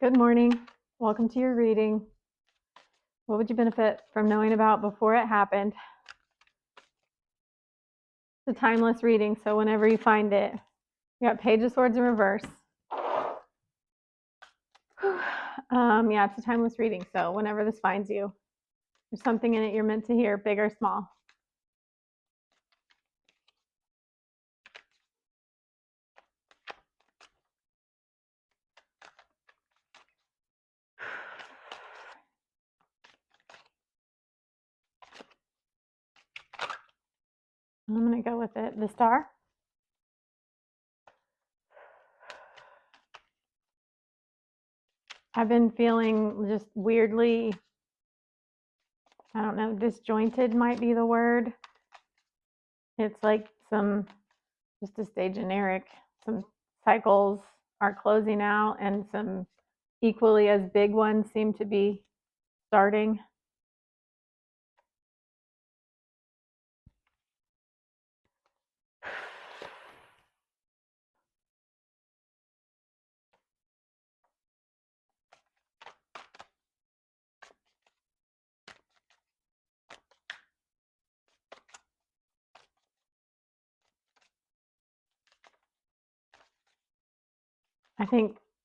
Good morning. Welcome to your reading. What would you benefit from knowing about before it happened? It's a timeless reading, so whenever you find it, you got Page of Swords in reverse. Yeah, it's a timeless reading, so whenever this finds you, there's something in it you're meant to hear, big or small. I'm going to go with it. The Star. I've been feeling just weirdly, I don't know, disjointed might be the word. It's like just to stay generic, some cycles are closing out and some equally as big ones seem to be starting.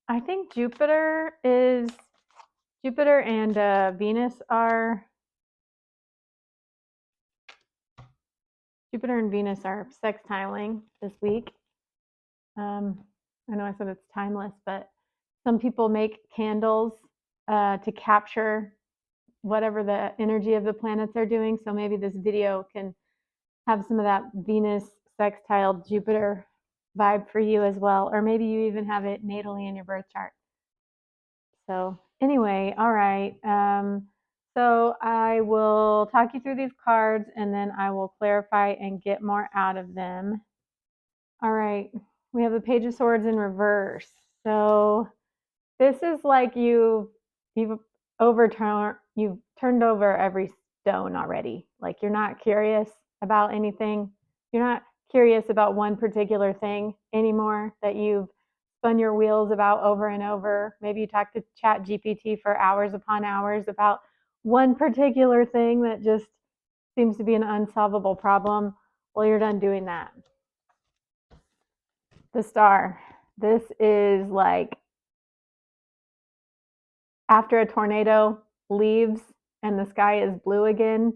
I think Jupiter and Venus are sextiling this week. I know I said it's timeless, but some people make candles to capture whatever the energy of the planets are doing. So maybe this video can have some of that Venus sextile Jupiter vibe for you as well. Or maybe you even have it natally in your birth chart. So anyway, all right. So I will talk you through these cards and then I will clarify and get more out of them. All right. We have the Page of Swords in reverse. So this is like you've turned over every stone already. Like you're not curious about anything. You're not curious about one particular thing anymore that you've spun your wheels about over and over. Maybe you talk to Chat GPT for hours upon hours about one particular thing that just seems to be an unsolvable problem. Well, you're done doing that. The Star. This is like after a tornado leaves and the sky is blue again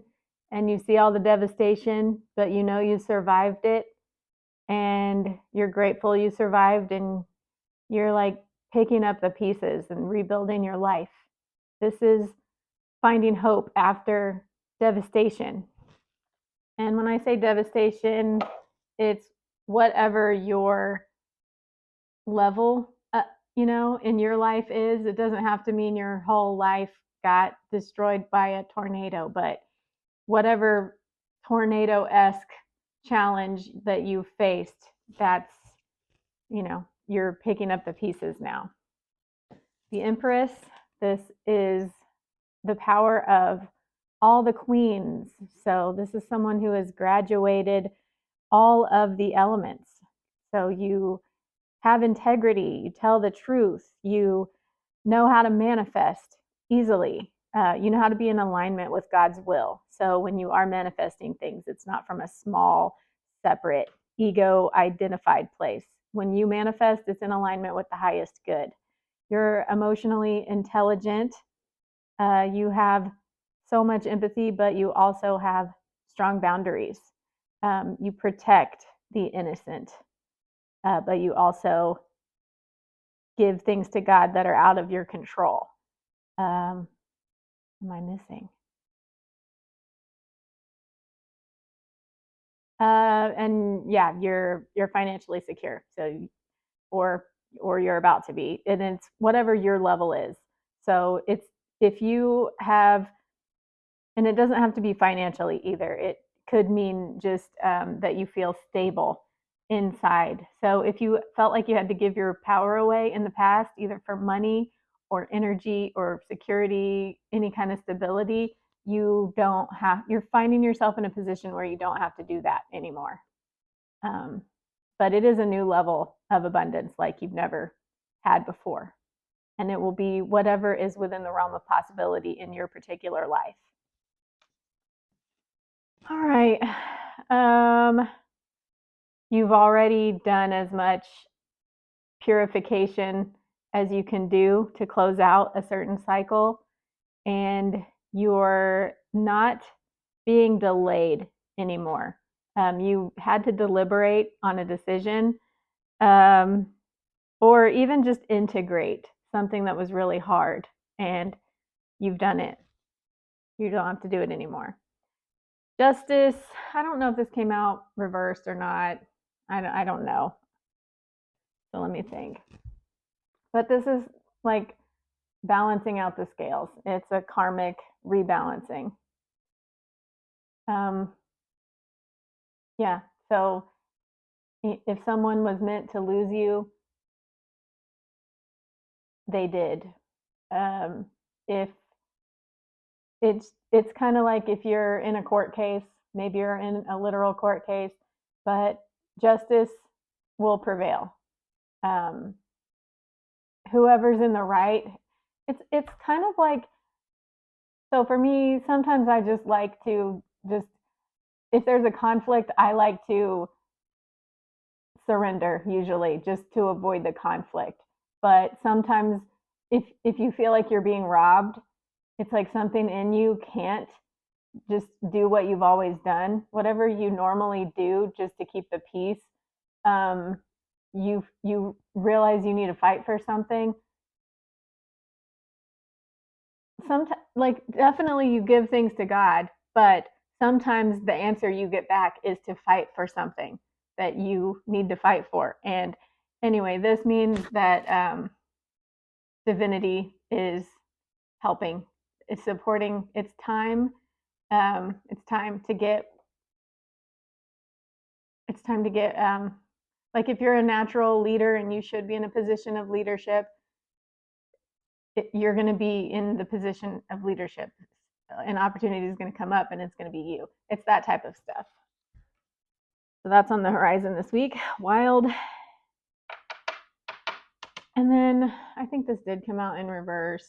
and you see all the devastation, but you know you survived it and you're grateful you survived and you're like picking up the pieces and rebuilding your life. This is finding hope after devastation. And when I say devastation, it's whatever your level in your life is. It doesn't have to mean your whole life got destroyed by a tornado, but whatever tornado-esque challenge that you faced, that's, you're picking up the pieces now. The Empress, this is the power of all the queens. So this is someone who has graduated all of the elements. So you have integrity, you tell the truth, you know how to manifest easily, you know how to be in alignment with God's will. So when you are manifesting things, it's not from a small, separate, ego identified place. When you manifest, it's in alignment with the highest good. You're emotionally intelligent. You have so much empathy, but you also have strong boundaries. You protect the innocent, but you also give things to God that are out of your control. Am I missing? And yeah, you're financially secure. So, or you're about to be, and it's whatever your level is. So it's if you have, and it doesn't have to be financially either. It could mean just that you feel stable inside. So if you felt like you had to give your power away in the past, either for money or energy or security, any kind of stability, you're finding yourself in a position where you don't have to do that anymore. But it is a new level of abundance like you've never had before. and it will be whatever is within the realm of possibility in your particular life. All right. You've already done as much purification as you can do to close out a certain cycle, and you're not being delayed anymore. You had to deliberate on a decision, or even just integrate something that was really hard, and you've done it. You don't have to do it anymore. Justice, I don't know if this came out reversed or not. I don't know. So let me think. But this is like balancing out the scales. It's a karmic rebalancing. Um, yeah. So if someone was meant to lose you, they did. If it's kind of like if you're in a court case, maybe you're in a literal court case, but justice will prevail. Um, Whoever's in the right, it's kind of like, so for me, sometimes I just like to just, if there's a conflict, I like to surrender usually just to avoid the conflict. But sometimes if you feel like you're being robbed, it's like something in you can't just do what you've always done, whatever you normally do just to keep the peace. Um, you realize you need to fight for something. Sometimes, like, definitely you give things to God, but sometimes the answer you get back is to fight for something that you need to fight for. And anyway, this means that divinity is helping, it's supporting. It's time. It's time to get. It's time to get. Like if you're a natural leader and you should be in a position of leadership, you're going to be in the position of leadership. An opportunity is going to come up and it's going to be you. It's that type of stuff. So that's on the horizon this week. Wild. And then I think this did come out in reverse.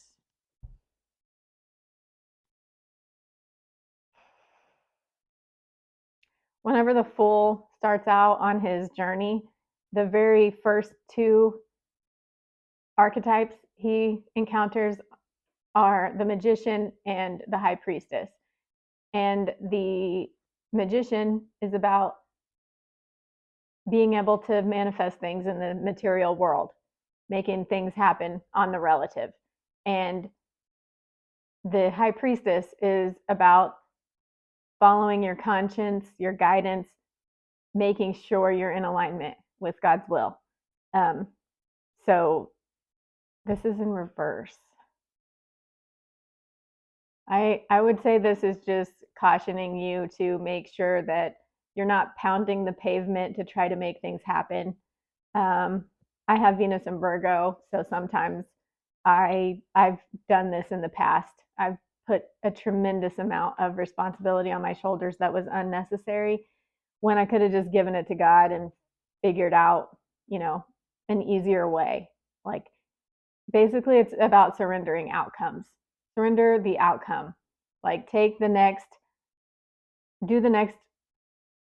Whenever the fool starts out on his journey, the very first two archetypes he encounters are the magician and the high priestess. And the magician is about being able to manifest things in the material world, making things happen on the relative. And the high priestess is about following your conscience, your guidance, making sure you're in alignment with God's will. So this is in reverse. I would say this is just cautioning you to make sure that you're not pounding the pavement to try to make things happen. I have Venus in Virgo, so sometimes I've done this in the past. I've put a tremendous amount of responsibility on my shoulders that was unnecessary when I could have just given it to God and figured out, an easier way. Like basically it's about surrendering outcomes. Surrender the outcome. Like do the next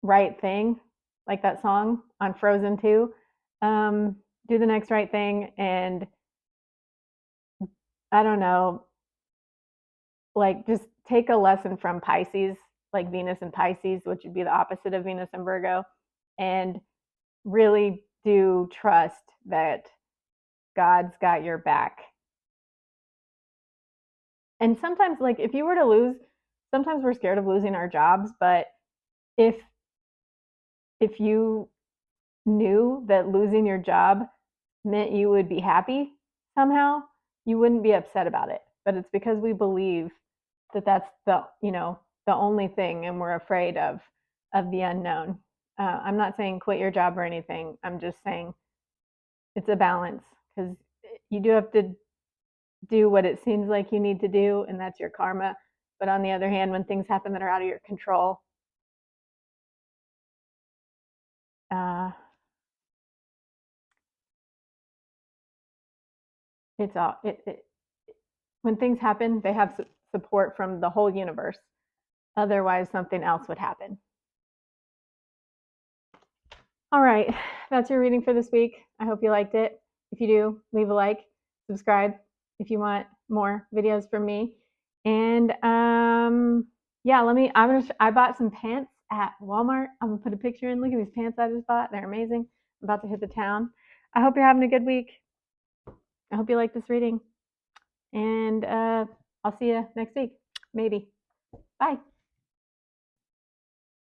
right thing, like that song on Frozen 2. Do the next right thing, and I don't know, like just take a lesson from Pisces, like Venus and Pisces, which would be the opposite of Venus and Virgo, and really do trust that God's got your back. And sometimes, like if you were to lose, sometimes we're scared of losing our jobs, but if you knew that losing your job meant you would be happy somehow, you wouldn't be upset about it. But it's because we believe that that's the only thing, and we're afraid of the unknown. I'm not saying quit your job or anything. I'm just saying it's a balance, because you do have to do what it seems like you need to do, and that's your karma. But on the other hand, when things happen that are out of your control, uh, It's all when things happen, they have support from the whole universe. Otherwise, something else would happen. All right, that's your reading for this week. I hope you liked it. If you do, leave a like, subscribe if you want more videos from me. And yeah, I bought some pants at Walmart. I'm gonna put a picture in. Look at these pants I just bought. They're amazing. I'm about to hit the town. I hope you're having a good week. I hope you like this reading. And I'll see you next week. Maybe. Bye.